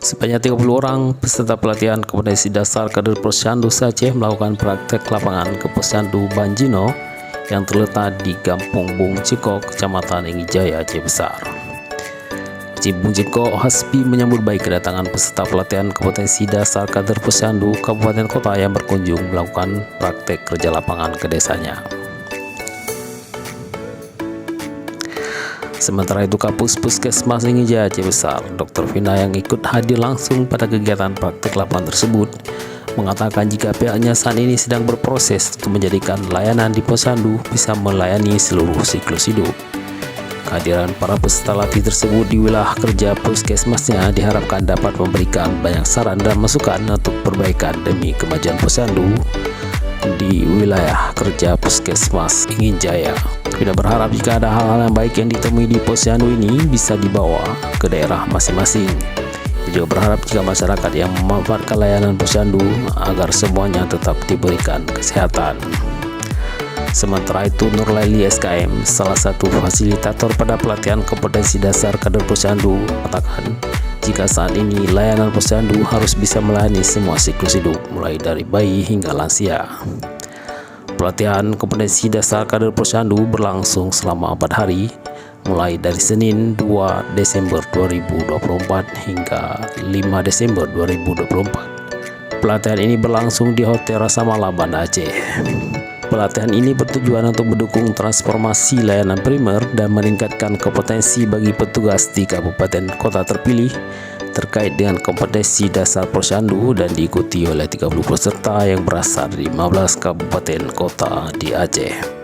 Sebanyak 30 orang peserta pelatihan kompetensi dasar kader Posyandu Aceh melakukan praktek lapangan ke Posyandu Banjino yang terletak di Kampung Bung Cikok, Kecamatan Ingi Jaya, Aceh Besar. Bung Cikok Hasbi menyambut baik kedatangan peserta pelatihan kompetensi dasar kader Posyandu Kabupaten Kota yang berkunjung melakukan praktek kerja lapangan ke desanya. Sementara itu, Kapus Puskesmas Ingi Jaya Aceh Besar, Dr. Vina, yang ikut hadir langsung pada kegiatan praktek lapangan tersebut, mengatakan jika pihaknya saat ini sedang berproses untuk menjadikan layanan di Posyandu bisa melayani seluruh siklus hidup. Kehadiran para peserta latih tersebut di wilayah kerja puskesmasnya diharapkan dapat memberikan banyak saran dan masukan untuk perbaikan demi kemajuan Posyandu di wilayah kerja puskesmas Ingi Jaya. Kita berharap jika ada hal-hal yang baik yang ditemui di Posyandu ini bisa dibawa ke daerah masing-masing. Kita juga berharap jika masyarakat yang memanfaatkan layanan Posyandu agar semuanya tetap diberikan kesehatan. Sementara itu, Nur Laili SKM, salah satu fasilitator pada pelatihan kompetensi dasar kader Posyandu, mengatakan jika saat ini layanan Posyandu harus bisa melayani semua siklus hidup, mulai dari bayi hingga lansia. Pelatihan kompetensi dasar kader Posyandu berlangsung selama 4 hari, mulai dari Senin 2 Desember 2024 hingga 5 Desember 2024. Pelatihan ini berlangsung di Hotel Rasa Mala, Banda Aceh. Pelatihan ini bertujuan untuk mendukung transformasi layanan primer dan meningkatkan kompetensi bagi petugas di kabupaten kota terpilih terkait dengan kompetensi dasar Posyandu dan diikuti oleh 30 peserta yang berasal dari 15 kabupaten kota di Aceh.